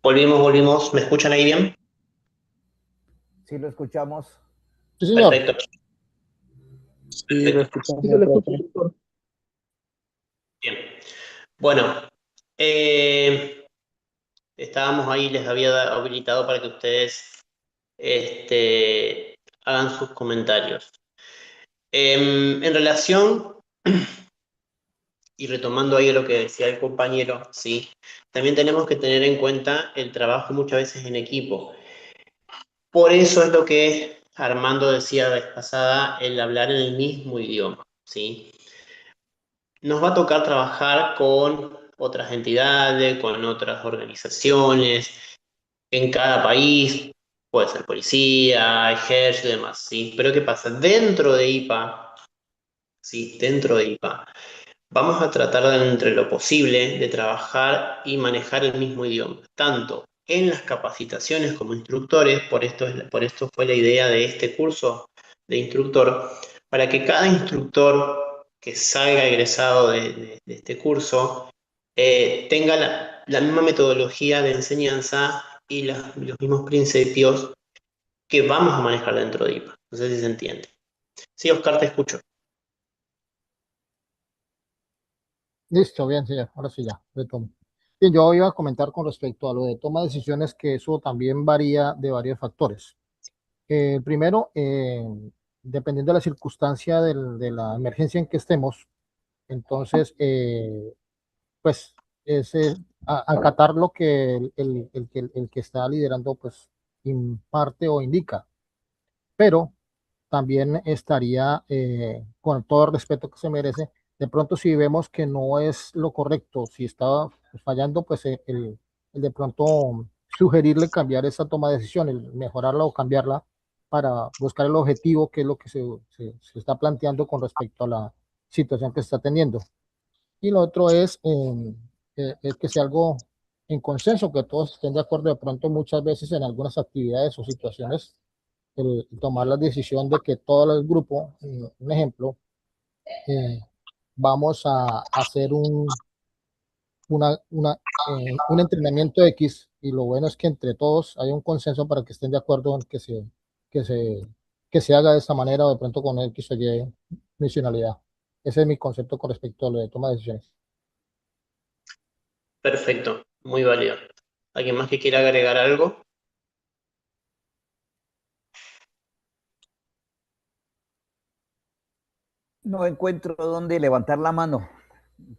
Volvimos. ¿Me escuchan ahí bien? Sí, lo escuchamos. Sí, señor. Perfecto, Sí, lo perfecto. escuchamos, Sí, se señor lo escucho, profe. doctor. Bien. Bueno, eh, estábamos ahí, les había habilitado para que ustedes hagan sus comentarios. En relación, y retomando ahí lo que decía el compañero, sí, también tenemos que tener en cuenta el trabajo muchas veces en equipo. Por eso es lo que Armando decía la vez pasada, el hablar en el mismo idioma, ¿sí? Nos va a tocar trabajar con otras entidades, con otras organizaciones, en cada país, puede ser policía, ejército y demás, ¿sí? Pero ¿qué pasa? Dentro de IPA, ¿sí? Dentro de IPA, vamos a tratar entre lo posible de trabajar y manejar el mismo idioma, tanto en las capacitaciones como instructores, por esto fue la idea de este curso de instructor, para que cada instructor que salga egresado de este curso tenga la misma metodología de enseñanza y los mismos principios que vamos a manejar dentro de IPA. No sé si se entiende. Sí, Oscar, te escucho. Listo, bien, señor. Ahora sí ya, retomo. Bien, yo iba a comentar con respecto a lo de toma de decisiones que eso también varía de varios factores. Primero, dependiendo de la circunstancia de la emergencia en que estemos, entonces, pues, es acatar lo que el que está liderando, pues, imparte o indica. Pero también estaría, con todo el respeto que se merece, de pronto si vemos que no es lo correcto, si está fallando, pues el de pronto sugerirle cambiar esa toma de decisión, el mejorarla o cambiarla para buscar el objetivo que es lo que se está planteando con respecto a la situación que se está teniendo. Y lo otro es que sea algo en consenso, que todos estén de acuerdo. De pronto muchas veces en algunas actividades o situaciones tomar la decisión de que todo el grupo, un ejemplo, eh, vamos a hacer un entrenamiento X, y lo bueno es que entre todos hay un consenso para que estén de acuerdo en que se, que se haga de esta manera o de pronto con X o Y misionalidad. Ese es mi concepto con respecto a lo de toma de decisiones. Perfecto, muy válido. ¿Alguien más que quiera agregar algo? No encuentro dónde levantar la mano.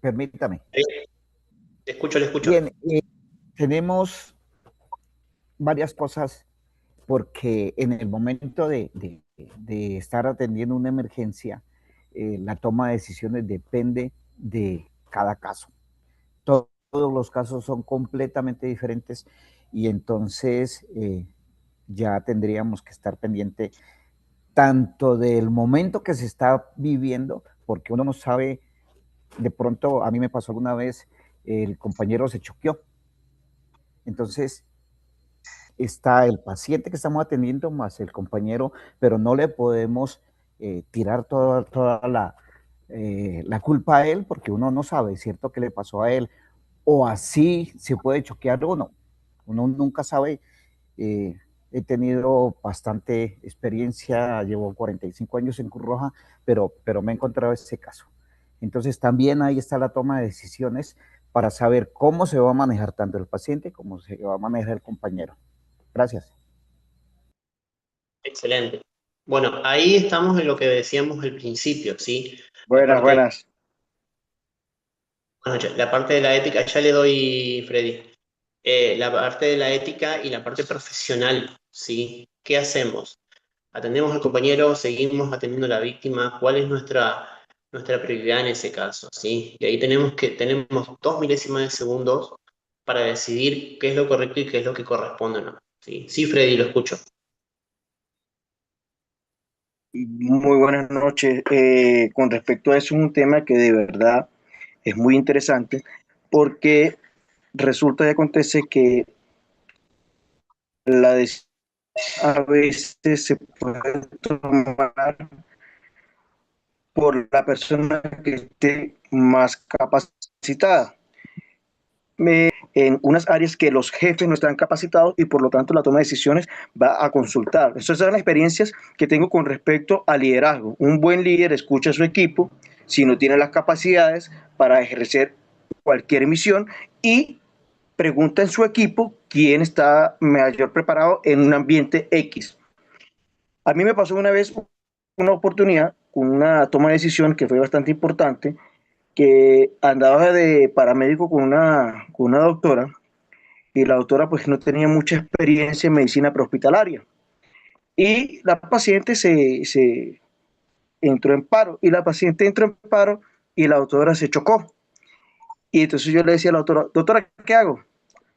Permítame. Sí, le escucho, le escucho. Bien, tenemos varias cosas porque en el momento de estar atendiendo una emergencia, la toma de decisiones depende de cada caso. Todos los casos son completamente diferentes y entonces ya tendríamos que estar pendiente tanto del momento que se está viviendo, porque uno no sabe, de pronto a mí me pasó alguna vez, el compañero se choqueó, entonces está el paciente que estamos atendiendo más el compañero, pero no le podemos tirar toda la culpa a él porque uno no sabe, ¿cierto?, qué le pasó a él, o así se puede choquear uno nunca sabe. eh, He tenido bastante experiencia, llevo 45 años en Cruz Roja, pero me he encontrado ese caso. Entonces también ahí está la toma de decisiones para saber cómo se va a manejar tanto el paciente como se va a manejar el compañero. Gracias. Excelente. Bueno, ahí estamos en lo que decíamos al principio, ¿sí? La Buenas, parte, buenas. bueno, la parte de la ética, ya le doy, Freddy. La parte de la ética y la parte profesional, ¿sí? ¿Qué hacemos? ¿Atendemos al compañero? ¿Seguimos atendiendo a la víctima? ¿Cuál es nuestra prioridad en ese caso? ¿Sí? Y ahí tenemos 2 milésimas de segundos para decidir qué es lo correcto y qué es lo que corresponde o no. Sí, sí, Freddy, lo escucho. Muy buenas noches. Con respecto a eso, es un tema que de verdad es muy interesante porque resulta y acontece que la decisión a veces se puede tomar por la persona que esté más capacitada. en unas áreas que los jefes no están capacitados y por lo tanto la toma de decisiones va a consultar. Esas son las experiencias que tengo con respecto al liderazgo. Un buen líder escucha a su equipo si no tiene las capacidades para ejercer cualquier misión y pregunta en su equipo quién está mayor preparado en un ambiente X. A mí me pasó una vez una oportunidad con una toma de decisión que fue bastante importante, que andaba de paramédico con una doctora y la doctora pues no tenía mucha experiencia en medicina prehospitalaria. Y la paciente se entró en paro y la paciente entró en paro y la doctora se chocó. Y entonces yo le decía a la doctora, doctora, ¿qué hago?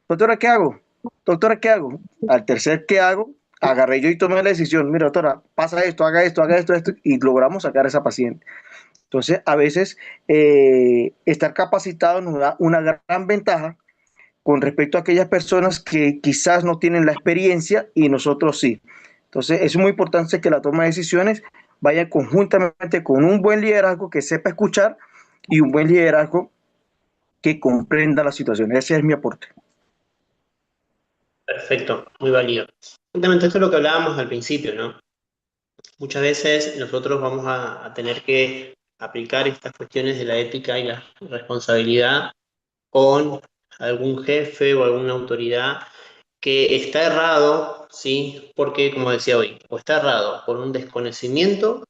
Doctora, ¿qué hago? Doctora, ¿qué hago? Al tercer, ¿qué hago? Agarré yo y tomé la decisión, mira, doctora, pasa esto, haga esto, esto, y logramos sacar a esa paciente. Entonces, a veces, estar capacitado nos da una gran ventaja con respecto a aquellas personas que quizás no tienen la experiencia y nosotros sí. Entonces, es muy importante que la toma de decisiones vaya conjuntamente con un buen liderazgo que sepa escuchar y un buen liderazgo que comprenda la situación. Ese es mi aporte. Perfecto, muy válido. Justamente esto es lo que hablábamos al principio, ¿no? Muchas veces nosotros vamos a tener que aplicar estas cuestiones de la ética y la responsabilidad con algún jefe o alguna autoridad que está errado, ¿sí? Porque, como decía hoy, o está errado por un desconocimiento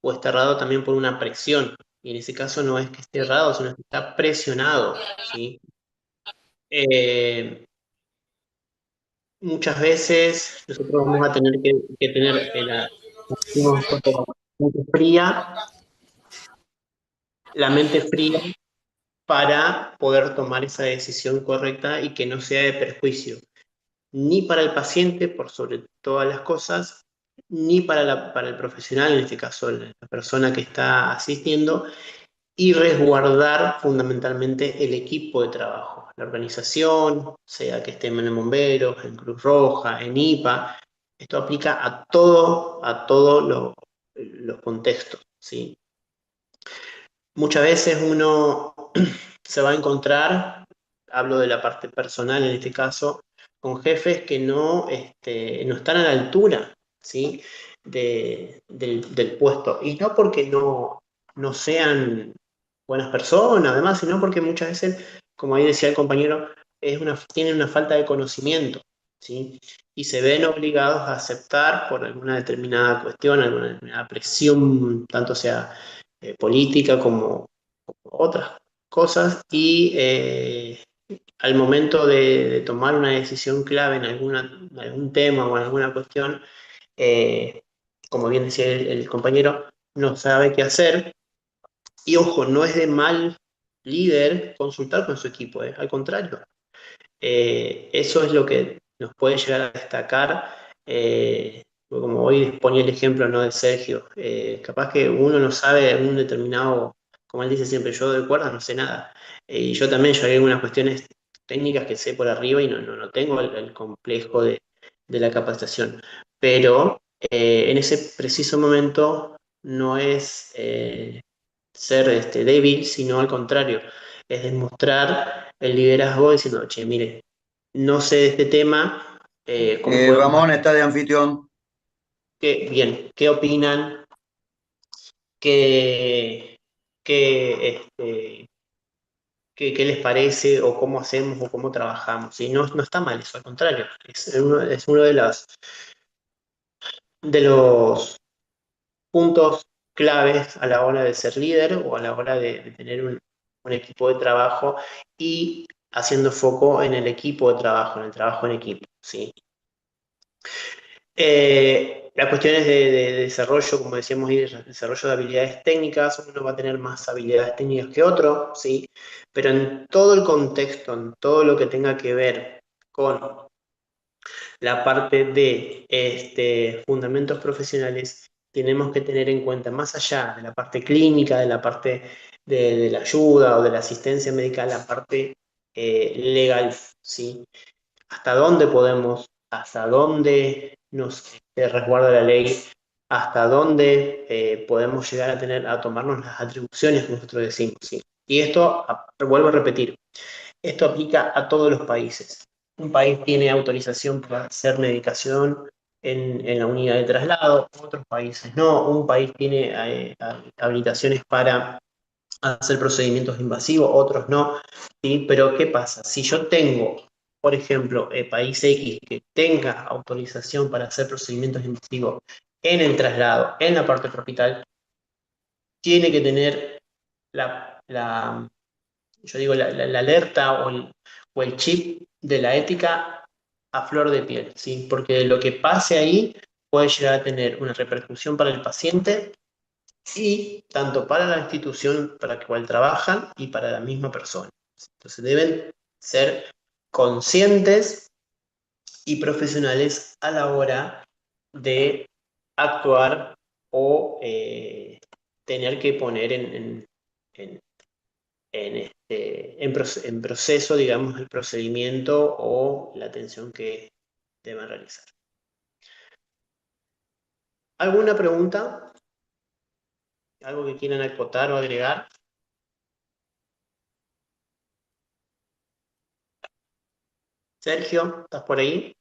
o está errado también por una presión. Y en ese caso no es que esté errado, sino que está presionado, ¿sí? Eh, Muchas veces nosotros vamos a tener que tener mente fría, la mente fría para poder tomar esa decisión correcta y que no sea de perjuicio, ni para el paciente, por sobre todas las cosas, ni para el profesional, en este caso la persona que está asistiendo, y resguardar fundamentalmente el equipo de trabajo, la organización, sea que estén en bomberos, en Cruz Roja, en IPA. Esto aplica a todos los contextos, ¿sí? Muchas veces uno se va a encontrar, hablo de la parte personal en este caso, con jefes que no están a la altura, ¿sí? Del puesto. Y no porque no sean buenas personas, además, sino porque muchas veces, como ahí decía el compañero, tienen una falta de conocimiento, ¿sí? Y se ven obligados a aceptar por alguna determinada cuestión, alguna determinada presión, tanto sea política como otras cosas, y al momento de tomar una decisión clave en algún tema o en alguna cuestión, eh, como bien decía el compañero, no sabe qué hacer. Y ojo, no es de mal líder consultar con su equipo, al contrario. Eso es lo que nos puede llegar a destacar, como hoy ponía el ejemplo, ¿no?, de Sergio. Capaz que uno no sabe de algún determinado, como él dice siempre, yo de cuerdas no sé nada. Y yo también, yo hay algunas cuestiones técnicas que sé por arriba y no tengo el complejo de la capacitación. Pero en ese preciso momento no es ser débil, sino al contrario, es demostrar el liderazgo diciendo, che, mire, no sé de este tema, ¿cómo podemos Ramón está de anfitrión. bien, ¿qué opinan? ¿Qué, qué, qué les parece? ¿O cómo hacemos? ¿O cómo trabajamos? Y no está mal eso, al contrario, es uno de los puntos claves a la hora de ser líder o a la hora de tener un equipo de trabajo y haciendo foco en el equipo de trabajo, en el trabajo en equipo, ¿sí? Las cuestiones de desarrollo, como decíamos, y de desarrollo de habilidades técnicas, uno va a tener más habilidades técnicas que otro, ¿sí? Pero en todo el contexto, en todo lo que tenga que ver con la parte de fundamentos profesionales, tenemos que tener en cuenta, más allá de la parte clínica, de la parte de la ayuda o de la asistencia médica, la parte legal, ¿sí? Hasta dónde nos resguarda la ley, hasta dónde podemos llegar a tomarnos las atribuciones que nosotros decimos, ¿sí? Y esto, vuelvo a repetir, Esto aplica a todos los países. Un país tiene autorización para hacer medicación en la unidad de traslado, otros países no. Un país tiene habilitaciones para hacer procedimientos invasivos, otros no. ¿Sí? Pero ¿qué pasa? Si yo tengo, por ejemplo, país X que tenga autorización para hacer procedimientos invasivos en el traslado, en la parte tropical, tiene que tener yo digo, la alerta o el chip de la ética a flor de piel, ¿sí? Porque lo que pase ahí puede llegar a tener una repercusión para el paciente y tanto para la institución para la cual trabajan y para la misma persona. Entonces deben ser conscientes y profesionales a la hora de actuar o tener que poner en, en proceso, digamos, el procedimiento o la atención que deban realizar. ¿Alguna pregunta? ¿Algo que quieran acotar o agregar? Sergio, ¿estás por ahí?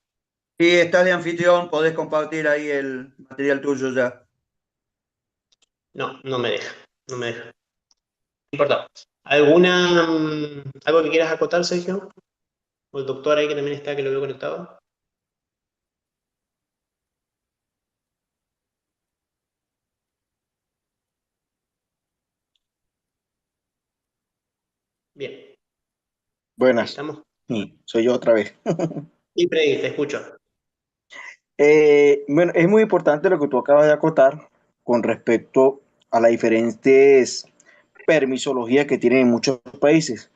Sí, estás de anfitrión, podés compartir ahí el material tuyo ya. No, no me deja. No me deja. No importa. ¿Alguna, algo que quieras acotar, Sergio? ¿O el doctor ahí que también está, que lo veo conectado? Bien. Buenas. ¿Estamos? Sí, soy yo otra vez. Sí, Freddy, te escucho. Bueno, es muy importante lo que tú acabas de acotar con respecto a las diferentes permisologías que tienen en muchos países.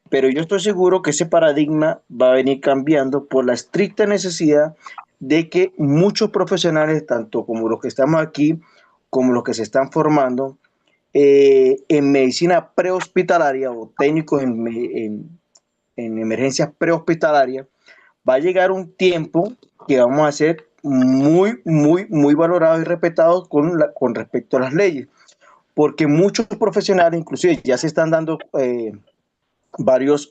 Pero yo estoy seguro que ese paradigma va a venir cambiando por la estricta necesidad de que muchos profesionales, tanto como los que estamos aquí, como los que se están formando en medicina prehospitalaria o técnicos en emergencias prehospitalarias, va a llegar un tiempo que vamos a ser muy valorados y respetados con respecto a las leyes, porque muchos profesionales, inclusive ya se están dando varios,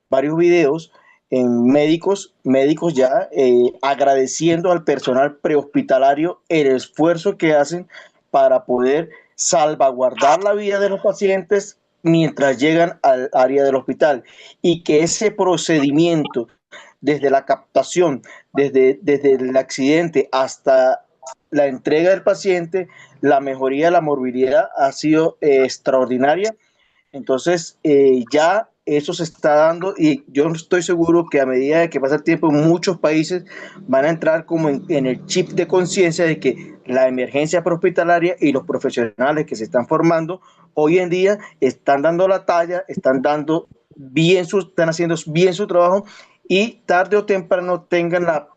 varios videos en médicos ya agradeciendo al personal prehospitalario el esfuerzo que hacen para poder salvaguardar la vida de los pacientes mientras llegan al área del hospital y que ese procedimiento desde la captación, desde el accidente hasta la entrega del paciente, la mejoría de la morbilidad ha sido extraordinaria. Entonces, ya eso se está dando y yo estoy seguro que a medida que pasa el tiempo, muchos países van a entrar como en el chip de conciencia de que la emergencia prehospitalaria y los profesionales que se están formando hoy en día están dando la talla, están haciendo bien su trabajo y tarde o temprano tengan la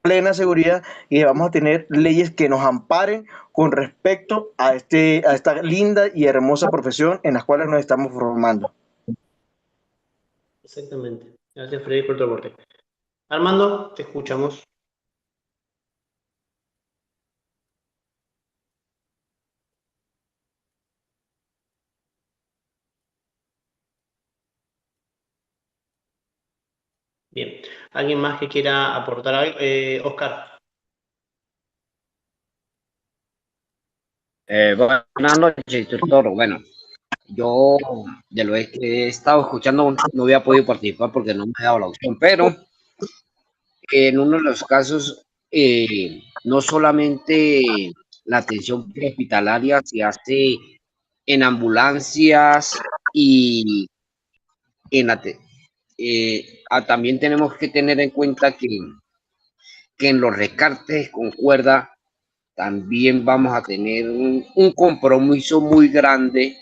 plena seguridad y vamos a tener leyes que nos amparen con respecto a esta linda y hermosa profesión en las cuales nos estamos formando. Exactamente. Gracias, Freddy, por tu aporte. Armando, te escuchamos. Bien. ¿Alguien más que quiera aportar algo? Oscar. Buenas noches, doctor. Bueno, yo de lo que he estado escuchando no había podido participar porque no me ha dado la opción, pero en uno de los casos, no solamente la atención hospitalaria se hace en ambulancias y en también tenemos que tener en cuenta que en los rescates con cuerda también vamos a tener un compromiso muy grande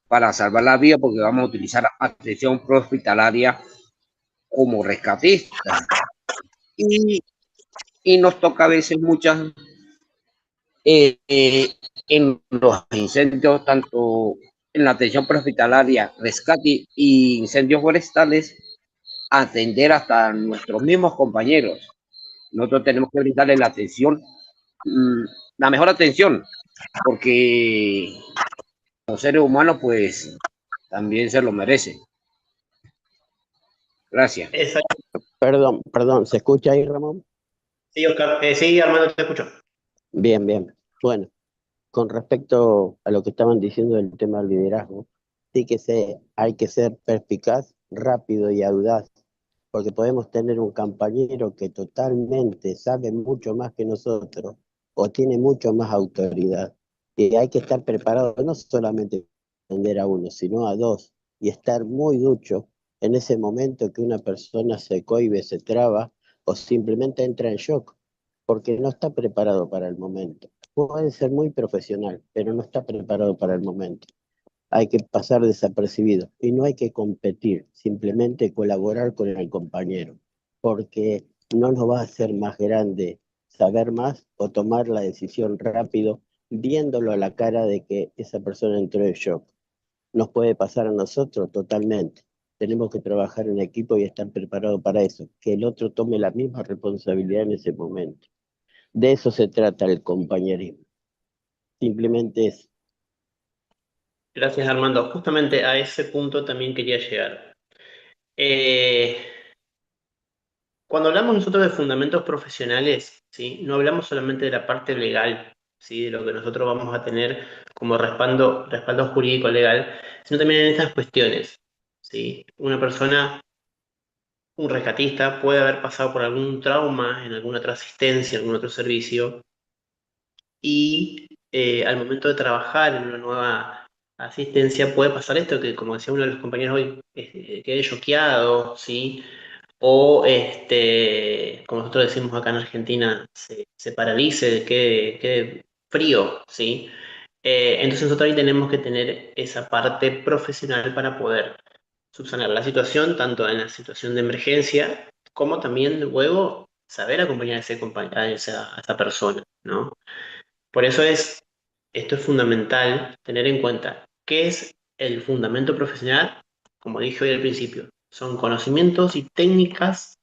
para salvar la vida porque vamos a utilizar atención prehospitalaria como rescatistas. Y, y nos toca a veces muchas en los incendios, tanto en la atención prehospitalaria, rescate y incendios forestales, atender hasta nuestros mismos compañeros. Nosotros tenemos que brindarle la atención, la mejor atención, porque los seres humanos pues también se lo merecen. Gracias. Exacto. Perdón, ¿se escucha ahí, Ramón? Sí, Oscar. Sí, Armando, te escucho. Bien, bien. Bueno, con respecto a lo que estaban diciendo del tema del liderazgo, hay que ser perspicaz, rápido y audaz, porque podemos tener un compañero que totalmente sabe mucho más que nosotros o tiene mucho más autoridad. Y hay que estar preparado no solamente para atender a uno, sino a dos, y estar muy ducho en ese momento que una persona se cohíbe, se traba o simplemente entra en shock, porque no está preparado para el momento. Puede ser muy profesional, pero no está preparado para el momento. Hay que pasar desapercibido y no hay que competir, simplemente colaborar con el compañero, porque no nos va a hacer más grande saber más o tomar la decisión rápido, viéndolo a la cara de que esa persona entró en shock. Nos puede pasar a nosotros totalmente. Tenemos que trabajar en equipo y estar preparados para eso, que el otro tome la misma responsabilidad en ese momento. De eso se trata el compañerismo. Simplemente es. Gracias, Armando. Justamente a ese punto también quería llegar. Eh, Cuando hablamos nosotros de fundamentos profesionales, ¿sí? No hablamos solamente de la parte legal, ¿sí? De lo que nosotros vamos a tener como respaldo jurídico legal, sino también en estas cuestiones, ¿sí? Una persona, un rescatista, puede haber pasado por algún trauma en alguna otra asistencia, en algún otro servicio, y al momento de trabajar en una nueva asistencia puede pasar esto, que como decía uno de los compañeros hoy, quede choqueado, ¿sí? O, como nosotros decimos acá en Argentina, se paralice, quede frío, ¿sí? Entonces nosotros también tenemos que tener esa parte profesional para poder subsanar la situación, tanto en la situación de emergencia, como también luego saber acompañar a esa persona, ¿no? Por eso esto es fundamental tener en cuenta qué es el fundamento profesional, como dije hoy al principio, son conocimientos y técnicas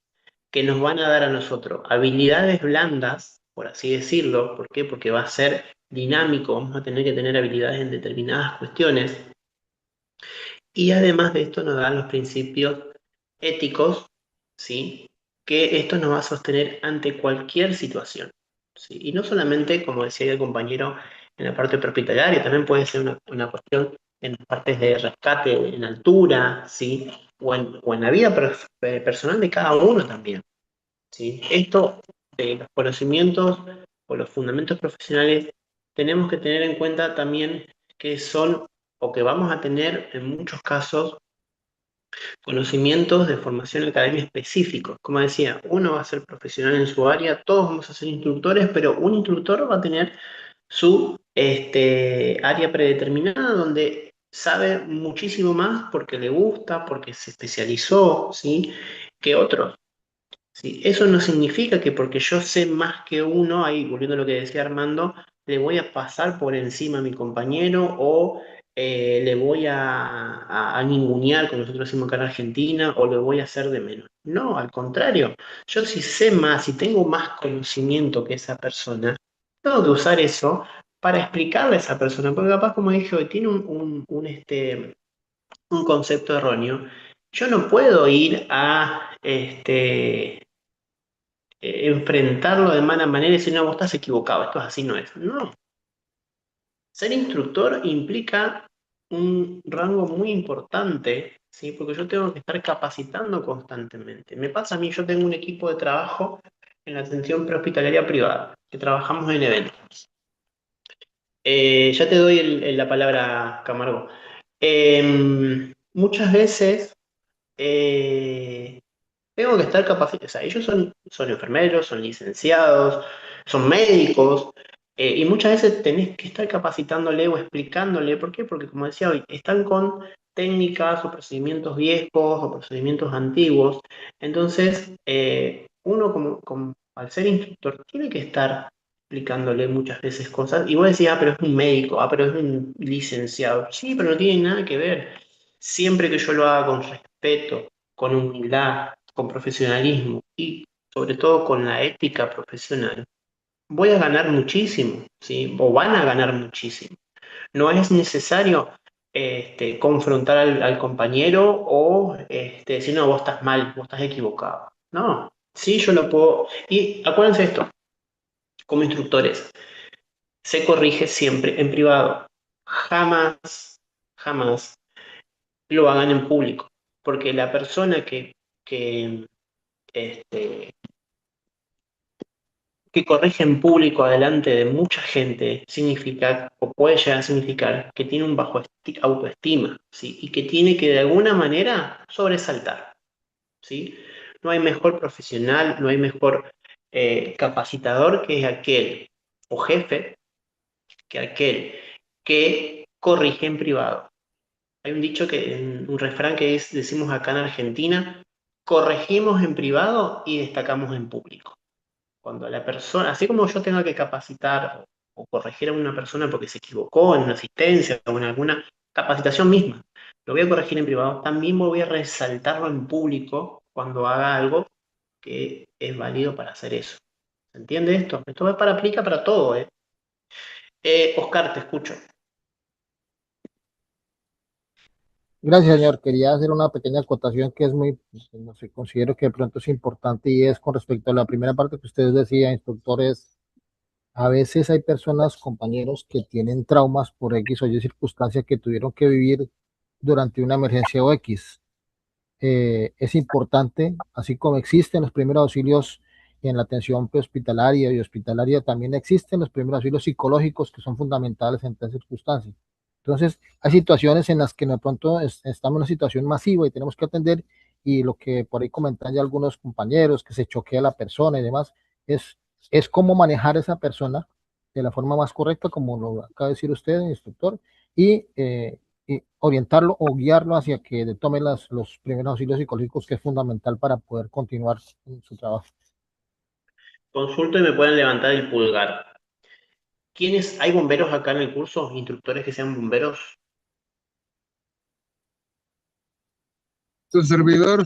que nos van a dar a nosotros habilidades blandas, por así decirlo. ¿Por qué? Porque va a ser dinámico, vamos a tener que tener habilidades en determinadas cuestiones. Y además de esto nos dan los principios éticos, ¿sí? Que esto nos va a sostener ante cualquier situación, ¿sí? Y no solamente, como decía el compañero, en la parte hospitalaria, también puede ser una cuestión en partes de rescate en altura, ¿sí? O en la vida personal de cada uno también, ¿sí? Esto de los conocimientos o los fundamentos profesionales tenemos que tener en cuenta también que son o que vamos a tener en muchos casos conocimientos de formación académica específicos. Como decía, uno va a ser profesional en su área, todos vamos a ser instructores, pero un instructor va a tener su área predeterminada donde sabe muchísimo más porque le gusta, porque se especializó, ¿sí? Que otros. Sí, eso no significa que porque yo sé más que uno, ahí volviendo a lo que decía Armando, le voy a pasar por encima a mi compañero o le voy a ningunear, como nosotros decimos acá en Argentina, o le voy a hacer de menos. No, al contrario, yo si sé más, si tengo más conocimiento que esa persona, tengo que usar eso para explicarle a esa persona, porque capaz, como dije hoy, tiene un concepto erróneo. Yo no puedo ir a enfrentarlo de mala manera y decir, no, vos estás equivocado, esto así no es. No. Ser instructor implica un rango muy importante, ¿sí? Porque yo tengo que estar capacitando constantemente. Me pasa a mí, yo tengo un equipo de trabajo en la atención prehospitalaria privada, que trabajamos en eventos. Ya te doy la palabra, Camargo. Muchas veces tengo que estar capacitados. O sea, ellos son enfermeros, son licenciados, son médicos, y muchas veces tenés que estar capacitándole o explicándole. ¿Por qué? Porque, como decía hoy, están con técnicas o procedimientos viejos o procedimientos antiguos. Entonces, uno al ser instructor tiene que estar explicándole muchas veces cosas. Y vos decís, pero es un médico, pero es un licenciado. Sí, pero no tiene nada que ver. Siempre que yo lo haga con respeto, con humildad, con profesionalismo y sobre todo con la ética profesional, voy a ganar muchísimo, ¿sí? O van a ganar muchísimo. No es necesario confrontar al compañero o decir, no, vos estás mal, vos estás equivocado. No, sí, yo lo puedo. Y acuérdense esto, como instructores, se corrige siempre en privado. Jamás, jamás lo hagan en público, porque la persona este, que corrige en público adelante de mucha gente significa, o puede llegar a significar, que tiene un bajo autoestima, ¿sí? Y que tiene que de alguna manera sobresaltar, ¿sí? No hay mejor profesional, no hay mejor capacitador que aquel, o jefe, que aquel que corrige en privado. Hay un dicho un refrán que decimos acá en Argentina, corregimos en privado y destacamos en público. Cuando la persona, así como yo tenga que capacitar o corregir a una persona porque se equivocó en una asistencia o en alguna capacitación misma, lo voy a corregir en privado, también voy a resaltarlo en público cuando haga algo que es válido para hacer eso. ¿Se entiende esto? Esto aplica para todo, ¿eh? Oscar, te escucho. Gracias, señor. Quería hacer una pequeña acotación que es muy, no sé, considero que de pronto es importante y es con respecto a la primera parte que ustedes decían, instructores. A veces hay personas, compañeros, que tienen traumas por X o Y circunstancia que tuvieron que vivir durante una emergencia o X. Es importante, así como existen los primeros auxilios en la atención prehospitalaria y hospitalaria, también existen los primeros auxilios psicológicos que son fundamentales en estas circunstancias. Entonces, hay situaciones en las que de pronto estamos en una situación masiva y tenemos que atender, y lo que por ahí comentan ya algunos compañeros, que se choquea la persona y demás, es cómo manejar a esa persona de la forma más correcta, como lo acaba de decir usted, instructor, y orientarlo o guiarlo hacia que tome los primeros auxilios psicológicos, que es fundamental para poder continuar en su trabajo. Consulto y me pueden levantar el pulgar. ¿Hay bomberos acá en el curso? ¿Instructores que sean bomberos? Su servidor.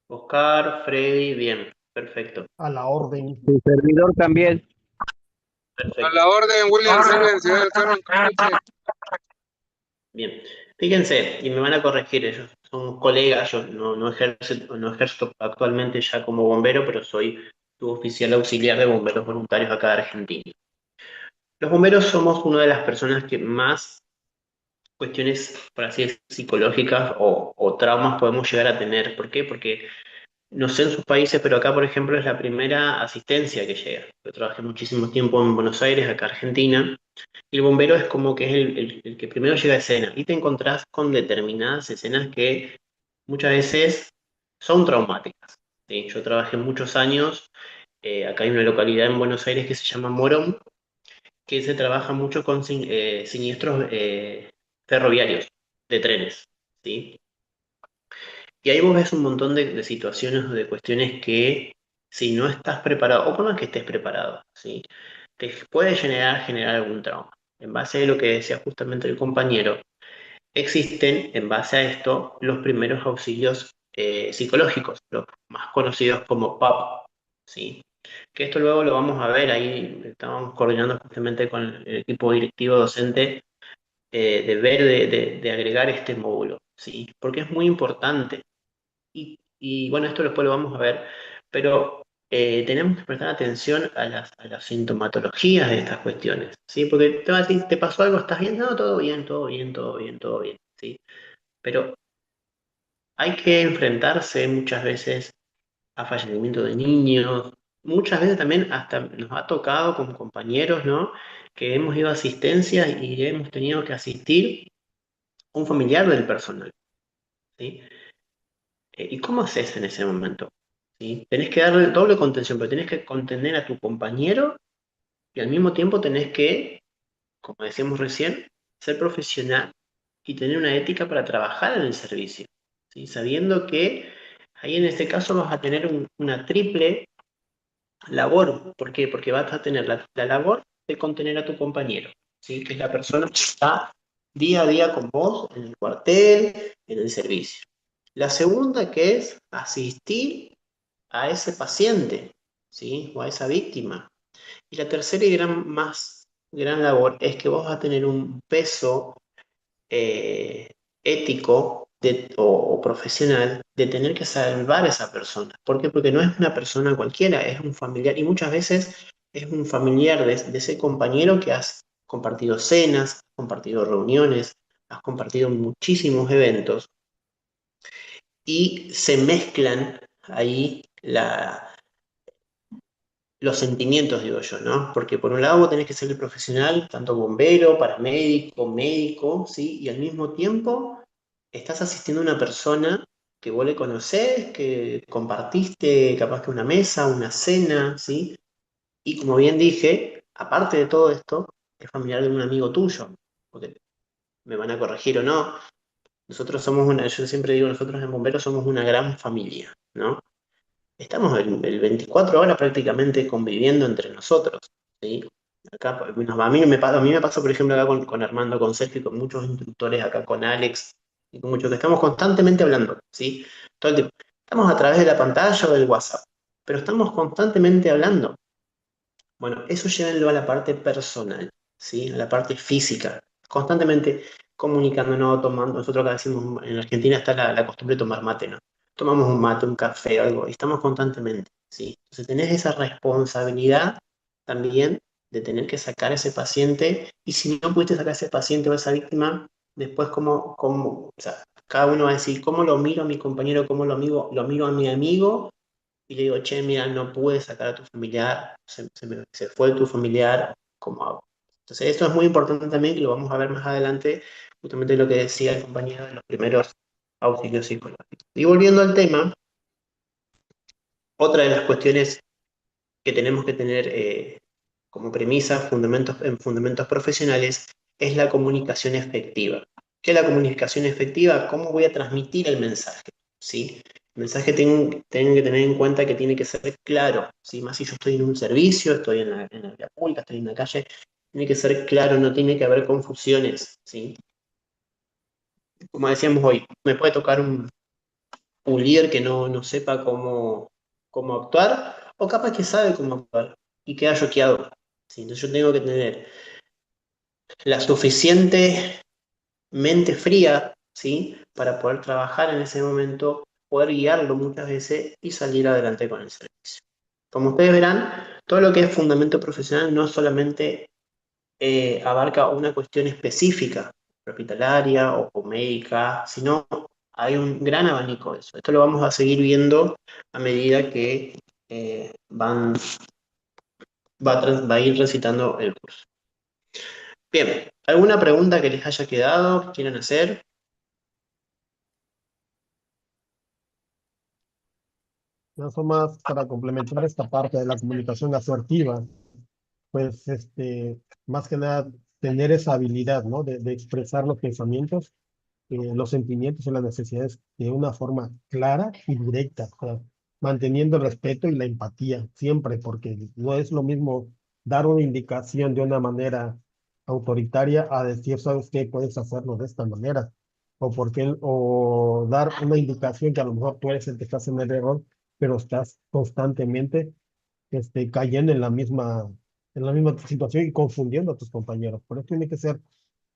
Oscar, Freddy, bien, perfecto. A la orden. Tu servidor también. A la orden, William Silver, Ciudad del Carmen, Campeche. Bien, fíjense, y me van a corregir, ellos son colegas, yo no ejerzo actualmente ya como bombero, pero soy suboficial auxiliar de bomberos voluntarios acá de Argentina. Los bomberos somos una de las personas que más cuestiones, por así decir, psicológicas o traumas podemos llegar a tener. ¿Por qué? Porque no sé en sus países, pero acá, por ejemplo, es la primera asistencia que llega. Yo trabajé muchísimo tiempo en Buenos Aires, acá Argentina, y el bombero es como que es el que primero llega a escena, y te encontrás con determinadas escenas que muchas veces son traumáticas, ¿sí? Yo trabajé muchos años, acá hay una localidad en Buenos Aires que se llama Morón, que se trabaja mucho con siniestros ferroviarios, de trenes, ¿sí? Y ahí vos ves un montón de situaciones o de cuestiones que si no estás preparado, o por más que estés preparado, ¿sí? Te puede generar algún trauma. En base a lo que decía justamente el compañero, existen, en base a esto, los primeros auxilios psicológicos, los más conocidos como PAP, ¿sí? Que esto luego lo vamos a ver, ahí estábamos coordinando justamente con el equipo directivo docente de ver de agregar este módulo, ¿sí? Porque es muy importante. Y bueno, esto después lo vamos a ver, pero tenemos que prestar atención a las sintomatologías de estas cuestiones, ¿sí? Porque te va a decir, ¿te pasó algo? ¿Estás bien? No, todo bien, todo bien, todo bien, todo bien, ¿sí? Pero hay que enfrentarse muchas veces a fallecimiento de niños, muchas veces también hasta nos ha tocado con compañeros, ¿no? Que hemos ido a asistencia y hemos tenido que asistir a un familiar del personal, ¿sí? ¿Y cómo haces en ese momento? ¿Sí? Tenés que darle doble contención, pero tenés que contener a tu compañero y al mismo tiempo tenés que, como decíamos recién, ser profesional y tener una ética para trabajar en el servicio, ¿sí? Sabiendo que ahí en este caso vas a tener una triple labor. ¿Por qué? Porque vas a tener la labor de contener a tu compañero, ¿sí? Que es la persona que está día a día con vos en el cuartel, en el servicio. La segunda, que es asistir a ese paciente, ¿sí? O a esa víctima. Y la tercera y más gran labor es que vos vas a tener un peso ético o profesional de tener que salvar a esa persona. ¿Por qué? Porque no es una persona cualquiera, es un familiar y muchas veces es un familiar de ese compañero que has compartido cenas, has compartido reuniones, has compartido muchísimos eventos y se mezclan ahí los sentimientos, digo yo, ¿no? Porque por un lado vos tenés que ser el profesional, tanto bombero, paramédico, médico, ¿sí? Y al mismo tiempo estás asistiendo a una persona que vos le conocés, que compartiste capaz que una mesa, una cena, ¿sí? Y como bien dije, aparte de todo esto, es familiar de un amigo tuyo, porque me van a corregir o no, nosotros somos yo siempre digo, nosotros en Bomberos somos una gran familia, ¿no? Estamos el 24 horas prácticamente conviviendo entre nosotros, ¿sí? Acá, bueno, a mí me pasa, por ejemplo, acá con Armando, con Sergio y con muchos instructores, acá con Alex, y con muchos que estamos constantemente hablando, ¿sí? Todo el tiempo. Estamos a través de la pantalla o del WhatsApp, pero estamos constantemente hablando. Bueno, eso llévenlo a la parte personal, ¿sí? A la parte física. Constantemente comunicándonos, tomando. Nosotros acá decimos, en Argentina está la costumbre de tomar mate, ¿no? Tomamos un mate, un café, algo, y estamos constantemente, ¿sí? Entonces tenés esa responsabilidad también de tener que sacar a ese paciente, y si no pudiste sacar a ese paciente o a esa víctima, después o sea, cada uno va a decir, ¿cómo lo miro a mi compañero, cómo lo miro a mi amigo? Y le digo, che, mira, no pude sacar a tu familiar, se fue tu familiar, ¿cómo hago? Entonces, esto es muy importante también, y lo vamos a ver más adelante, justamente lo que decía el compañero de los primeros auxilios psicológicos. Y volviendo al tema, otra de las cuestiones que tenemos que tener como premisa en fundamentos profesionales es la comunicación efectiva. ¿Qué es la comunicación efectiva? ¿Cómo voy a transmitir el mensaje? ¿Sí? El mensaje tengo que tener en cuenta que tiene que ser claro, ¿sí? Más si yo estoy en un servicio, estoy en la vía pública, estoy en la calle, tiene que ser claro, no tiene que haber confusiones, ¿sí? Como decíamos hoy, me puede tocar un líder que no sepa cómo actuar, o capaz que sabe cómo actuar y queda choqueado. ¿Sí? Entonces yo tengo que tener la suficiente mente fría, ¿sí? Para poder trabajar en ese momento, poder guiarlo muchas veces y salir adelante con el servicio. Como ustedes verán, todo lo que es fundamento profesional no solamente abarca una cuestión específica, hospitalaria o médica, sino hay un gran abanico de eso. Esto lo vamos a seguir viendo a medida que va a ir recitando el curso. Bien, ¿alguna pregunta que les haya quedado, que quieran hacer? Eso más para complementar esta parte de la comunicación asertiva, pues más que nada tener esa habilidad, ¿no? De expresar los pensamientos, los sentimientos y las necesidades de una forma clara y directa, o sea, manteniendo el respeto y la empatía siempre, porque no es lo mismo dar una indicación de una manera autoritaria a decir, ¿sabes qué? Puedes hacerlo de esta manera. O dar una indicación que a lo mejor tú eres el que estás en el error, pero estás constantemente cayendo en la misma situación y confundiendo a tus compañeros. Por eso tiene que ser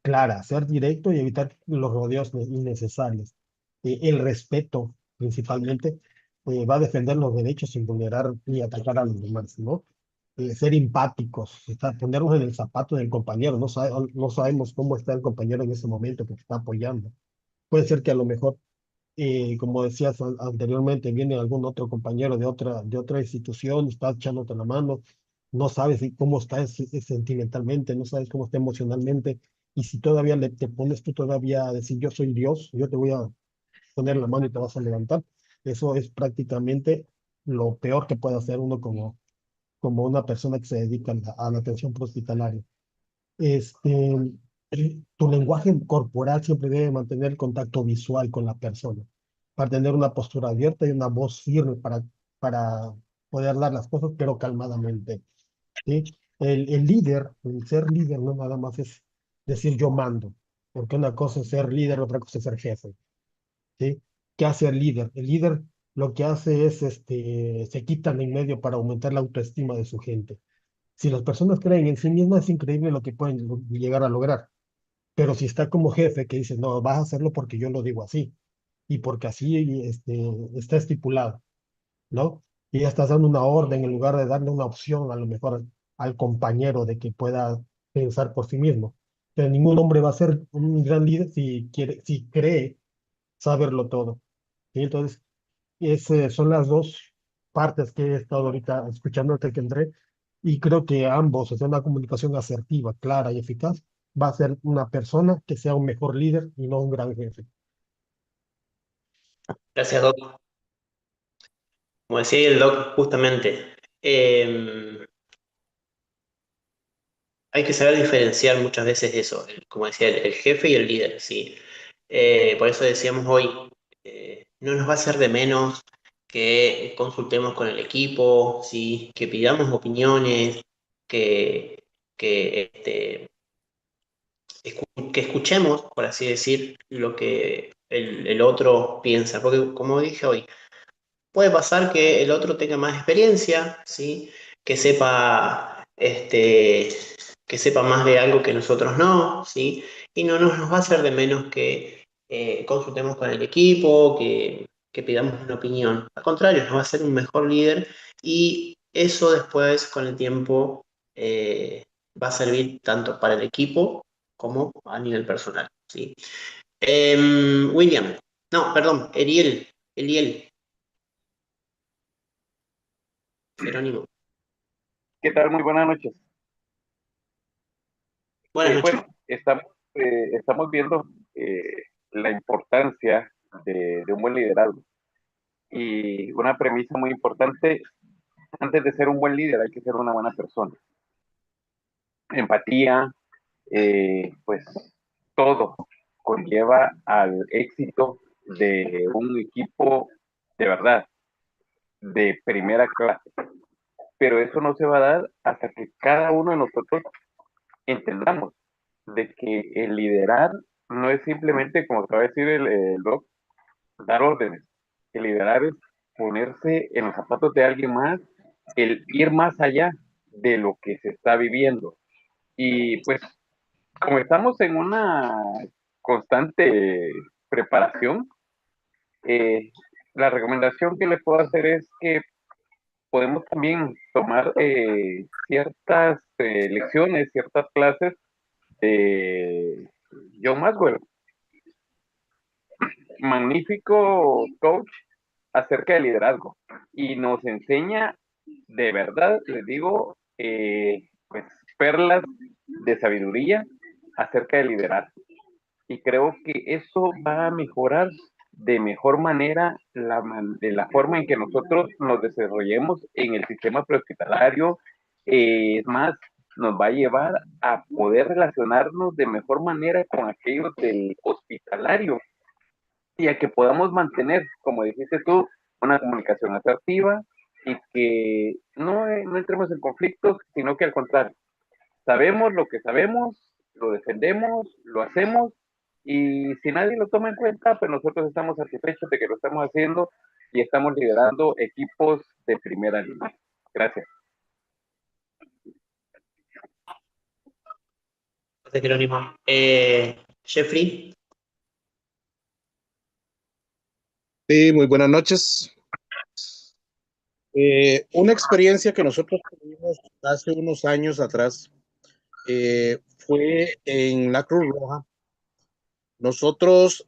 clara, ser directo y evitar los rodeos innecesarios. El respeto, principalmente, va a defender los derechos sin vulnerar ni atacar a los demás, ¿no? Ser empáticos, ponernos en el zapato del compañero, no sabemos cómo está el compañero en ese momento que te está apoyando. Puede ser que a lo mejor, como decías anteriormente, viene algún otro compañero de otra institución, está echándote la mano, no sabes cómo está sentimentalmente, no sabes cómo está emocionalmente, y si todavía te pones tú todavía a decir, yo soy Dios, yo te voy a poner la mano y te vas a levantar, eso es prácticamente lo peor que puede hacer uno como una persona que se dedica a la atención hospitalaria. Este, Tu lenguaje corporal siempre debe mantener el contacto visual con la persona, para tener una postura abierta y una voz firme para poder dar las cosas, pero calmadamente. ¿Sí? El líder, el ser líder, no nada más es decir yo mando, porque una cosa es ser líder, otra cosa es ser jefe. ¿Sí? ¿Qué hace el líder? El líder lo que hace es, se quitan en medio para aumentar la autoestima de su gente. Si las personas creen en sí mismas, es increíble lo que pueden llegar a lograr. Pero si está como jefe que dice, no, vas a hacerlo porque yo lo digo así y porque así está estipulado, ¿no? Y ya estás dando una orden en lugar de darle una opción a lo mejor al compañero de que pueda pensar por sí mismo. Pero ningún hombre va a ser un gran líder si cree saberlo todo. ¿Sí? Entonces, son las dos partes que he estado ahorita escuchándote, que entré, y creo que ambos, o sea, una comunicación asertiva, clara y eficaz, va a ser una persona que sea un mejor líder y no un gran jefe. Gracias, Doc. Como decía el Doc, justamente, hay que saber diferenciar muchas veces eso, como decía, el jefe y el líder, ¿sí? Por eso decíamos hoy, no nos va a hacer de menos que consultemos con el equipo, ¿sí? Que pidamos opiniones, que, que, que escuchemos, por así decir, lo que el otro piensa. Porque como dije hoy, puede pasar que el otro tenga más experiencia, ¿sí? Que sepa, que sepa más de algo que nosotros no, ¿sí? Y no nos va a hacer de menos que consultemos con el equipo, que pidamos una opinión. Al contrario, nos va a hacer un mejor líder y eso después, con el tiempo, va a servir tanto para el equipo como a nivel personal, ¿sí? William, no, perdón, Eliel. Jerónimo. ¿Qué tal? Muy buenas noches. Buenas noches. Bueno, estamos viendo la importancia de un buen liderazgo. Y una premisa muy importante, antes de ser un buen líder hay que ser una buena persona. Empatía, pues todo conlleva al éxito de un equipo de verdad, de primera clase. Pero eso no se va a dar hasta que cada uno de nosotros entendamos de que el liderar no es simplemente, como acaba de decir el doc, dar órdenes. El liderar es ponerse en los zapatos de alguien más, el ir más allá de lo que se está viviendo. Y pues, como estamos en una constante preparación, la recomendación que le puedo hacer es que podemos también tomar ciertas lecciones, ciertas clases de John Maxwell, magnífico coach acerca de liderazgo, y nos enseña de verdad, les digo, pues perlas de sabiduría acerca de liderar. Y creo que eso va a mejorar de mejor manera de la forma en que nosotros nos desarrollemos en el sistema prehospitalario. Es más, nos va a llevar a poder relacionarnos de mejor manera con aquellos del hospitalario y a que podamos mantener, como dijiste tú, una comunicación asertiva y que no entremos en conflictos, sino que al contrario, sabemos lo que sabemos, lo defendemos, lo hacemos, y si nadie lo toma en cuenta, pues nosotros estamos satisfechos de que lo estamos haciendo y estamos liderando equipos de primera línea. Gracias. Gracias, Jerónimo. Jeffrey. Sí, muy buenas noches. Una experiencia que nosotros tuvimos hace unos años atrás fue en la Cruz Roja. Nosotros,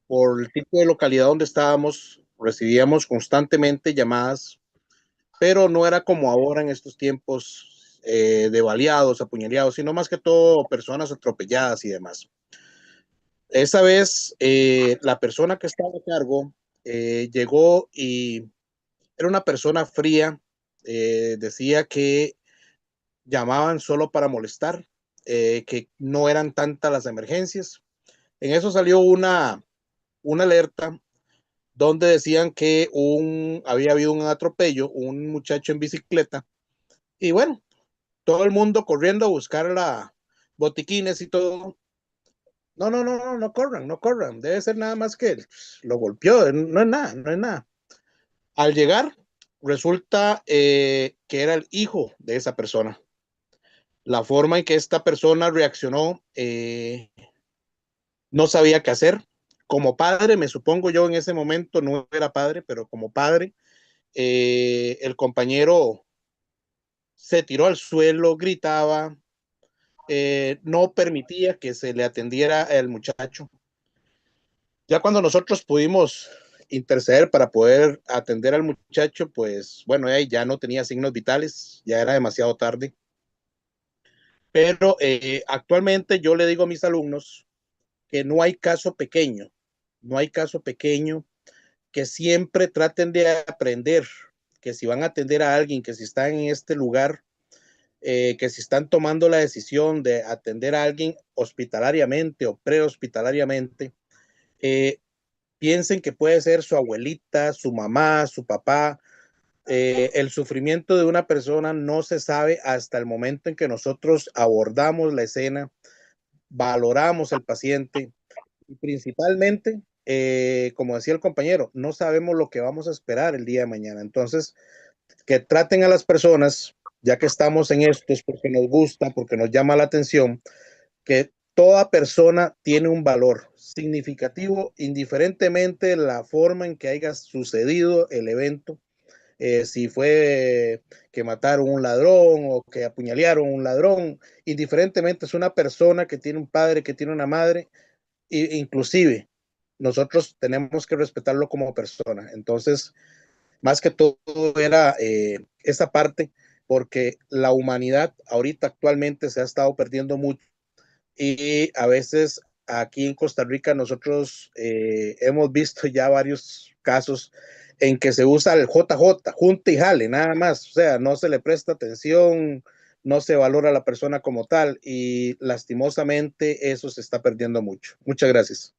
por el tipo de localidad donde estábamos, recibíamos constantemente llamadas, pero no era como ahora en estos tiempos de baleados, apuñaleados, sino más que todo personas atropelladas y demás. Esa vez, la persona que estaba a cargo llegó y era una persona fría, decía que llamaban solo para molestar, que no eran tantas las emergencias. En eso salió una alerta donde decían que había habido un atropello, un muchacho en bicicleta, y bueno, todo el mundo corriendo a buscar botiquines y todo. No corran, no corran, debe ser nada más que lo golpeó, no es nada, no es nada. Al llegar, resulta que era el hijo de esa persona. la forma en que esta persona reaccionó, no sabía qué hacer. Como padre, me supongo yo en ese momento no era padre, pero como padre, el compañero se tiró al suelo, gritaba, no permitía que se le atendiera al muchacho. Ya cuando nosotros pudimos interceder para poder atender al muchacho, pues bueno, ya no tenía signos vitales, ya era demasiado tarde. Pero actualmente yo le digo a mis alumnos que no hay caso pequeño, no hay caso pequeño, que siempre traten de aprender, que si van a atender a alguien, que si están en este lugar, que si están tomando la decisión de atender a alguien hospitalariamente o prehospitalariamente, piensen que puede ser su abuelita, su mamá, su papá. El sufrimiento de una persona no se sabe hasta el momento en que nosotros abordamos la escena, valoramos al paciente y principalmente, como decía el compañero, no sabemos lo que vamos a esperar el día de mañana. Entonces, que traten a las personas, ya que estamos en esto, es porque nos gusta, porque nos llama la atención, que toda persona tiene un valor significativo, indiferentemente de la forma en que haya sucedido el evento. Si fue que mataron un ladrón o que apuñalearon un ladrón, indiferentemente es una persona que tiene un padre, que tiene una madre, e inclusive nosotros tenemos que respetarlo como persona. Entonces, más que todo era esa parte, porque la humanidad ahorita actualmente se ha estado perdiendo mucho y a veces aquí en Costa Rica nosotros hemos visto ya varios casos en que se usa el JJ, junta y jale, nada más, o sea, no se le presta atención, no se valora a la persona como tal y lastimosamente eso se está perdiendo mucho. Muchas gracias.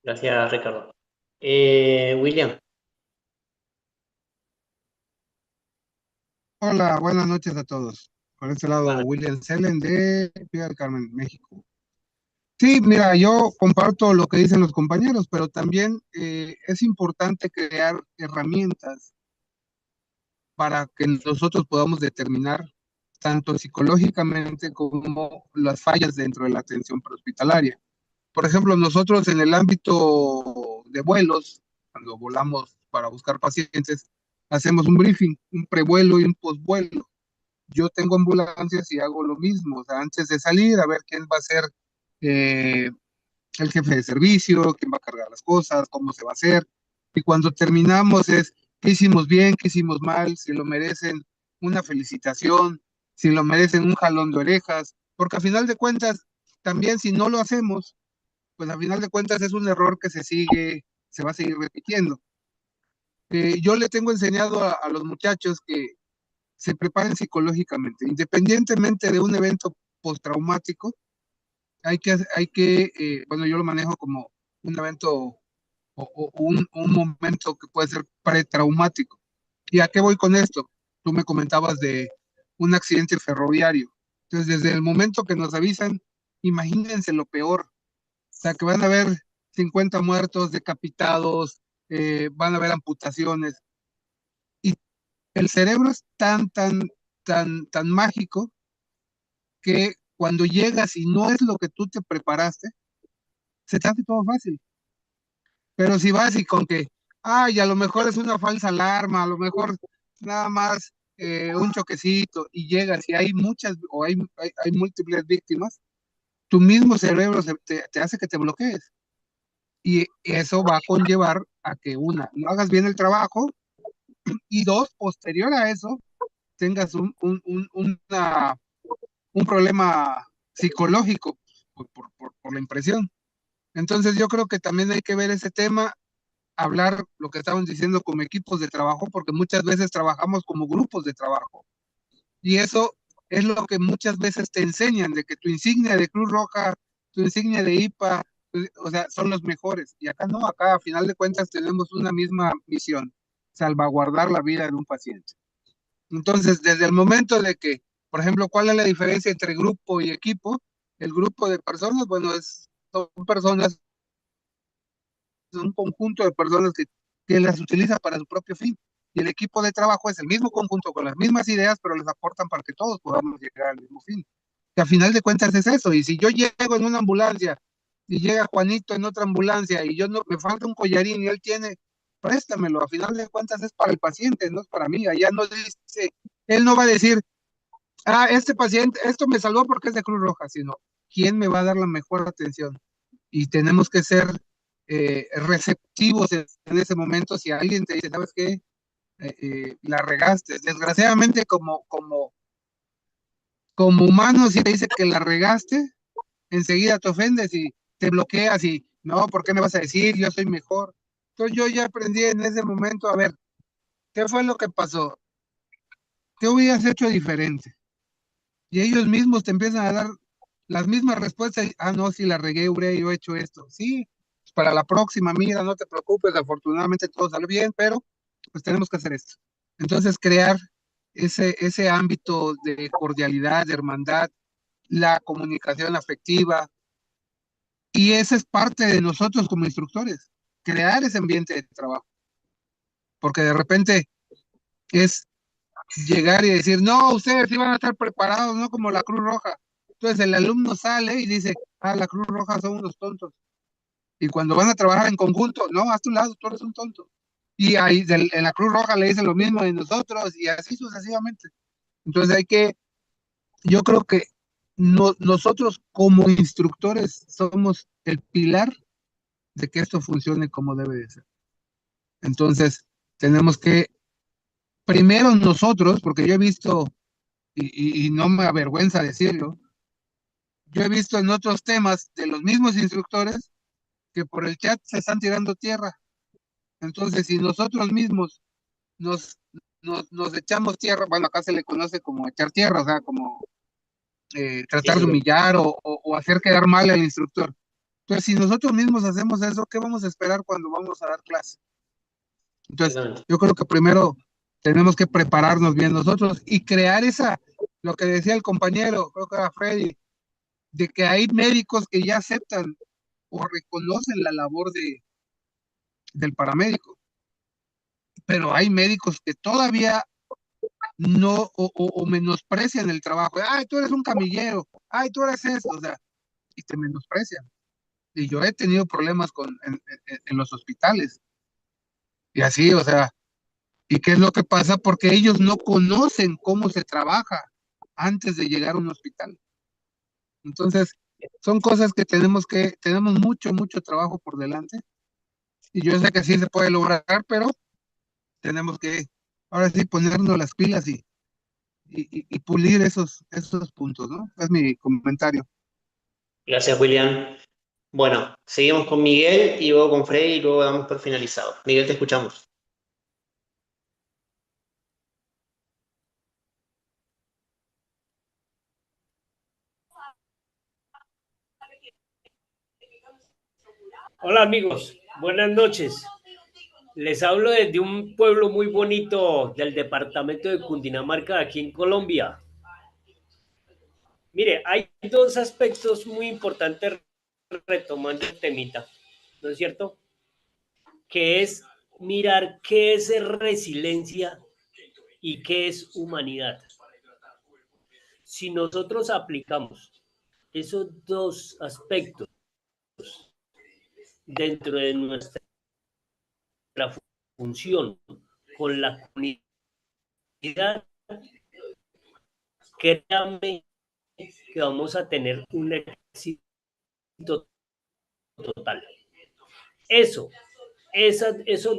Gracias, Ricardo. William. Hola, buenas noches a todos. Por este lado, William Selen de Piedra del Carmen, México. Sí, mira, yo comparto lo que dicen los compañeros, pero también es importante crear herramientas para que nosotros podamos determinar tanto psicológicamente como las fallas dentro de la atención prehospitalaria. Por ejemplo, nosotros en el ámbito de vuelos, cuando volamos para buscar pacientes, hacemos un briefing, un prevuelo y un posvuelo. Yo tengo ambulancias y hago lo mismo, o sea, antes de salir, a ver quién va a ser el jefe de servicio, quién va a cargar las cosas, cómo se va a hacer. Y cuando terminamos es qué hicimos bien, qué hicimos mal, si lo merecen una felicitación, si lo merecen un jalón de orejas, porque a final de cuentas, también si no lo hacemos, pues a final de cuentas es un error que se va a seguir repitiendo. Yo le tengo enseñado a los muchachos que se preparen psicológicamente, independientemente de un evento postraumático, bueno, yo lo manejo como un evento o un momento que puede ser pretraumático. ¿Y a qué voy con esto? Tú me comentabas de un accidente ferroviario. Entonces, desde el momento que nos avisan, imagínense lo peor. O sea, que van a haber 50 muertos, decapitados, van a haber amputaciones. Y el cerebro es tan mágico que cuando llegas y no es lo que tú te preparaste, se te hace todo fácil. Pero si vas y con que, ay, a lo mejor es una falsa alarma, a lo mejor nada más un choquecito, y llegas y hay muchas o hay múltiples víctimas, tu mismo cerebro te hace que te bloquees. Y eso va a conllevar a que una, no hagas bien el trabajo, y dos, posterior a eso, tengas un problema psicológico por la impresión. Entonces yo creo que también hay que ver ese tema, hablar lo que estaban diciendo como equipos de trabajo, porque muchas veces trabajamos como grupos de trabajo. Y eso es lo que muchas veces te enseñan, de que tu insignia de Cruz Roja, tu insignia de IPA, o sea, son los mejores. Y acá no, acá a final de cuentas tenemos una misma misión, salvaguardar la vida de un paciente. Entonces, desde el momento de que, por ejemplo, ¿cuál es la diferencia entre grupo y equipo? El grupo de personas, bueno, son personas, un conjunto de personas que las utiliza para su propio fin. y el equipo de trabajo es el mismo conjunto con las mismas ideas, pero les aportan para que todos podamos llegar al mismo fin. Que a final de cuentas es eso, y si yo llego en una ambulancia y llega Juanito en otra ambulancia y yo no, me falta un collarín y él tiene, préstamelo, a final de cuentas es para el paciente, no es para mí, allá no dice, él no va a decir, este paciente, esto me salvó porque es de Cruz Roja, sino, ¿quién me va a dar la mejor atención? Y tenemos que ser receptivos en ese momento. Si alguien te dice, ¿sabes qué? La regaste. Desgraciadamente, como humano, si te dice que la regaste, enseguida te ofendes y te bloqueas y, no, ¿por qué me vas a decir? Yo soy mejor. Entonces yo ya aprendí en ese momento, a ver, ¿qué fue lo que pasó? ¿Qué hubieras hecho diferente? Y ellos mismos te empiezan a dar las mismas respuestas. No, si la regué, hubiera yo hecho esto. Sí, para la próxima, mira, no te preocupes, afortunadamente todo salió bien, pero pues tenemos que hacer esto. Entonces, crear ese ámbito de cordialidad, de hermandad, la comunicación afectiva, y esa es parte de nosotros como instructores, crear ese ambiente de trabajo. Porque de repente es llegar y decir, no, ustedes iban a estar preparados, no como la Cruz Roja. Entonces el alumno sale y dice, la Cruz Roja son unos tontos. Y cuando van a trabajar en conjunto, no, a tu lado, tú eres un tonto. Y ahí en la Cruz Roja le dicen lo mismo de nosotros y así sucesivamente. Entonces yo creo que nosotros como instructores somos el pilar de que esto funcione como debe de ser. Entonces tenemos que, primero nosotros, porque yo he visto, y no me avergüenza decirlo, yo he visto en otros temas de los mismos instructores que por el chat se están tirando tierra. Entonces, si nosotros mismos nos echamos tierra, bueno, acá se le conoce como echar tierra, o sea, como tratar de humillar o hacer quedar mal al instructor. Entonces, si nosotros mismos hacemos eso, ¿qué vamos a esperar cuando vamos a dar clase? Entonces, yo creo que primero tenemos que prepararnos bien nosotros y crear lo que decía el compañero, creo que era Freddy, de que hay médicos que ya aceptan o reconocen la labor del paramédico, pero hay médicos que todavía no o menosprecian el trabajo. Ay, tú eres un camillero, ay, tú eres eso, o sea, y te menosprecian. Y yo he tenido problemas en los hospitales, y así, o sea, ¿y qué es lo que pasa? Porque ellos no conocen cómo se trabaja antes de llegar a un hospital. Entonces, son cosas que tenemos mucho, mucho trabajo por delante. Y yo sé que sí se puede lograr, pero tenemos que, ahora sí, ponernos las pilas y pulir esos puntos, ¿no? Es mi comentario. Gracias, William. Bueno, seguimos con Miguel y luego con Freddy y luego damos por finalizado. Miguel, te escuchamos. Hola amigos, buenas noches. Les hablo desde un pueblo muy bonito del departamento de Cundinamarca, aquí en Colombia. Mire, hay dos aspectos muy importantes retomando el temita, ¿no es cierto? Que es mirar qué es resiliencia y qué es humanidad. Si nosotros aplicamos esos dos aspectos dentro de nuestra función con la comunidad, créanme que vamos a tener un éxito total. Esos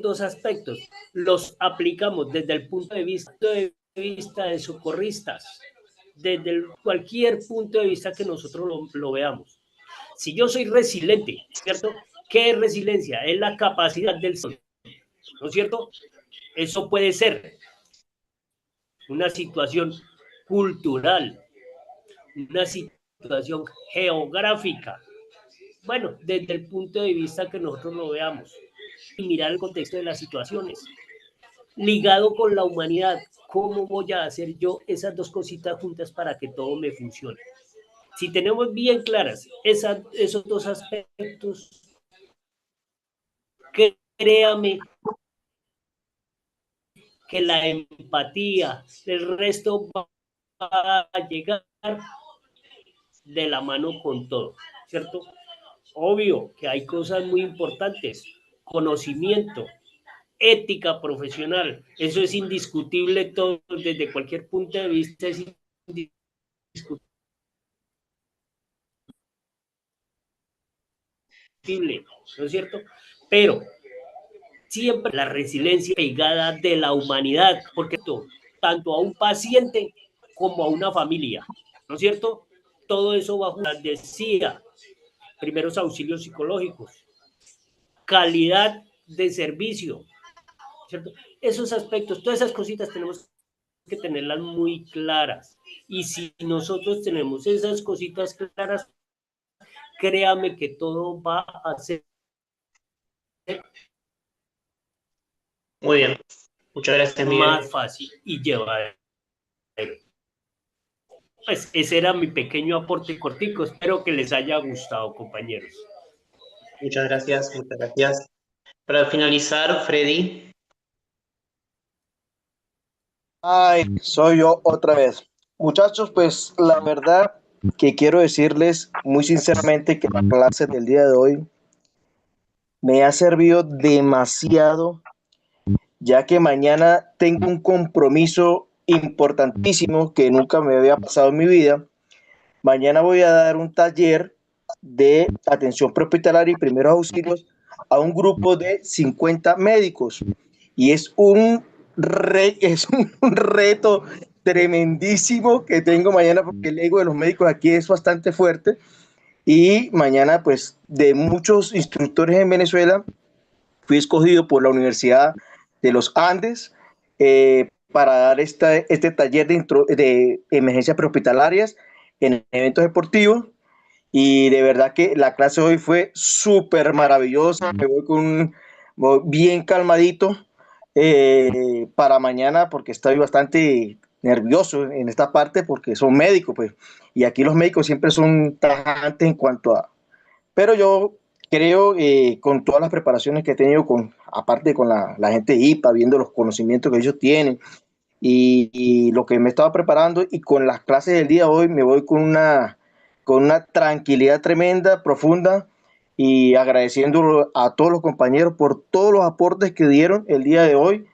dos aspectos los aplicamos desde el punto de vista de socorristas, desde cualquier punto de vista que nosotros lo veamos. Si yo soy resiliente, ¿cierto? ¿Qué es resiliencia? Es la capacidad del sol, ¿no es cierto? Eso puede ser una situación cultural, una situación geográfica. Bueno, desde el punto de vista que nosotros lo veamos y mirar el contexto de las situaciones. Ligado con la humanidad, ¿cómo voy a hacer yo esas dos cositas juntas para que todo me funcione? Si tenemos bien claras esos dos aspectos, créame que la empatía, el resto va a llegar de la mano con todo, ¿cierto? Obvio que hay cosas muy importantes, conocimiento, ética profesional, eso es indiscutible todo, desde cualquier punto de vista es indiscutible, ¿no es cierto? Pero siempre la resiliencia pegada de la humanidad, porque tanto a un paciente como a una familia, ¿no es cierto? Todo eso bajo la decía, primeros auxilios psicológicos, calidad de servicio, ¿cierto? Esos aspectos, todas esas cositas tenemos que tenerlas muy claras. Y si nosotros tenemos esas cositas claras, créame que todo va a ser Muy bien. Muchas gracias, Miguel. más fácil y llevar. Pues ese era mi pequeño aporte cortico. Espero que les haya gustado, compañeros. Muchas gracias, muchas gracias. Para finalizar, Freddy. Ay, soy yo otra vez. Muchachos, pues la verdad que quiero decirles muy sinceramente que la clase del día de hoy me ha servido demasiado, ya que mañana tengo un compromiso importantísimo que nunca me había pasado en mi vida. Mañana voy a dar un taller de atención prehospitalaria y primeros auxilios a un grupo de 50 médicos. Y es un reto tremendísimo que tengo mañana porque el ego de los médicos aquí es bastante fuerte. Y mañana, pues, de muchos instructores en Venezuela, fui escogido por la Universidad de los Andes para dar este taller de emergencias prehospitalarias en eventos deportivos. Y de verdad que la clase hoy fue súper maravillosa. Me voy bien calmadito para mañana porque estoy bastante nervioso en esta parte porque son médicos, pues. Y aquí los médicos siempre son tajantes en cuanto a... Pero yo creo, con todas las preparaciones que he tenido, aparte con la gente de IPA, viendo los conocimientos que ellos tienen y lo que me estaba preparando, y con las clases del día de hoy, me voy con una tranquilidad tremenda, profunda, y agradeciendo a todos los compañeros por todos los aportes que dieron el día de hoy.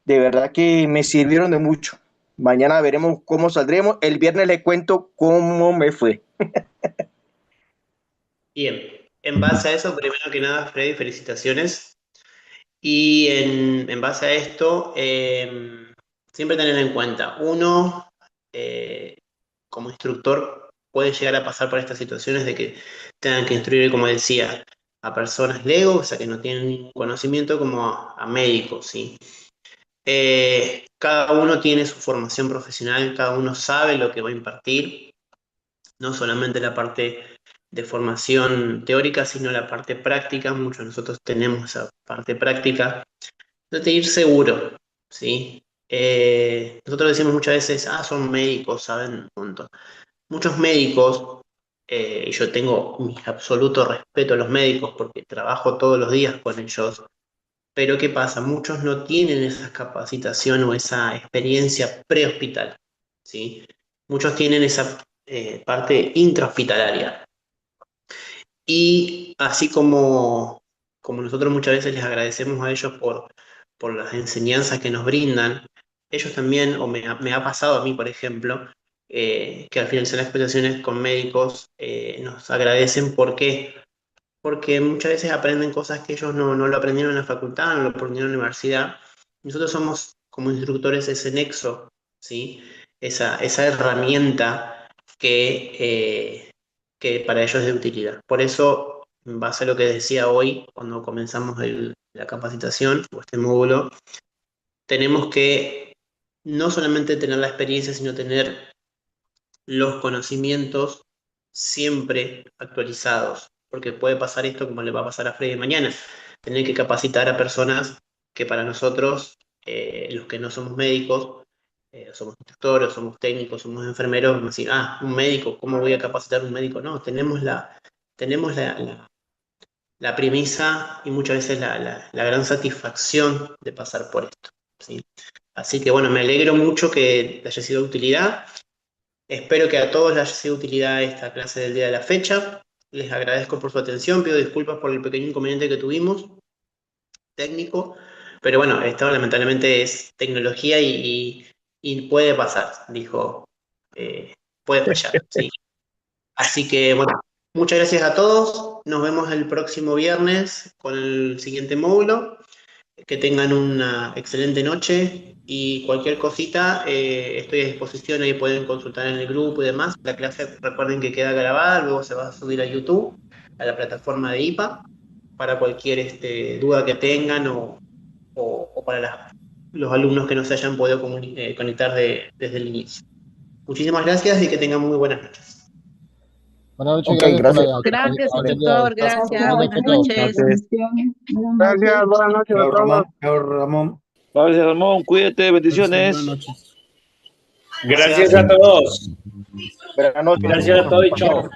De verdad que me sirvieron de mucho. Mañana veremos cómo saldremos. El viernes les cuento cómo me fue. Bien, en base a eso, primero que nada, Freddy, felicitaciones. Y en base a esto, siempre tener en cuenta, uno, como instructor, puede llegar a pasar por estas situaciones de que tengan que instruir, como decía, a personas legos, o sea, que no tienen ningún conocimiento, como a médicos, ¿sí? Cada uno tiene su formación profesional, cada uno sabe lo que va a impartir, no solamente la parte de formación teórica, sino la parte práctica. Muchos de nosotros tenemos esa parte práctica, de ir seguro, ¿sí? Nosotros decimos muchas veces, son médicos, saben un montón. Muchos médicos, y yo tengo mi absoluto respeto a los médicos porque trabajo todos los días con ellos, pero ¿qué pasa? Muchos no tienen esa capacitación o esa experiencia prehospital, ¿sí? Muchos tienen esa parte intrahospitalaria. Y así como nosotros muchas veces les agradecemos a ellos por las enseñanzas que nos brindan, ellos también, o me ha pasado a mí, por ejemplo, que al finalizar las exposiciones con médicos nos agradecen. ¿Por qué? Porque muchas veces aprenden cosas que ellos no lo aprendieron en la facultad, no lo aprendieron en la universidad. Nosotros somos, como instructores, ese nexo, ¿sí? Esa herramienta que para ellos es de utilidad. Por eso, en base a lo que decía hoy, cuando comenzamos la capacitación o este módulo, tenemos que no solamente tener la experiencia, sino tener los conocimientos siempre actualizados, porque puede pasar esto como le va a pasar a Freddy mañana, tener que capacitar a personas que para nosotros, los que no somos médicos, somos instructores, somos técnicos, somos enfermeros, vamos a decir, un médico, ¿cómo voy a capacitar a un médico? No, tenemos la premisa y muchas veces la gran satisfacción de pasar por esto. ¿sí? Así que bueno, me alegro mucho que haya sido de utilidad. Espero que a todos les haya sido de utilidad esta clase del día de la fecha. Les agradezco por su atención, pido disculpas por el pequeño inconveniente que tuvimos, técnico, pero bueno, esto lamentablemente es tecnología y puede pasar, dijo, puede fallar, ¿sí? Así que bueno, muchas gracias a todos, nos vemos el próximo viernes con el siguiente módulo, que tengan una excelente noche y cualquier cosita, estoy a disposición, ahí pueden consultar en el grupo y demás. La clase, recuerden que queda grabada, luego se va a subir a YouTube, a la plataforma de IPA, para cualquier duda que tengan o para los alumnos que no se hayan podido conectar desde el inicio. Muchísimas gracias y que tengan muy buenas noches. Buenas noches, Ok, gracias por gracias. la Gracias, doctor. Gracias. Buenas noches. Gracias, buenas noches a todos. Chao, Ramón. Gracias, Ramón. Cuídate, bendiciones. Buenas noches. Gracias a todos. Buenas noches. Gracias a todos y chao.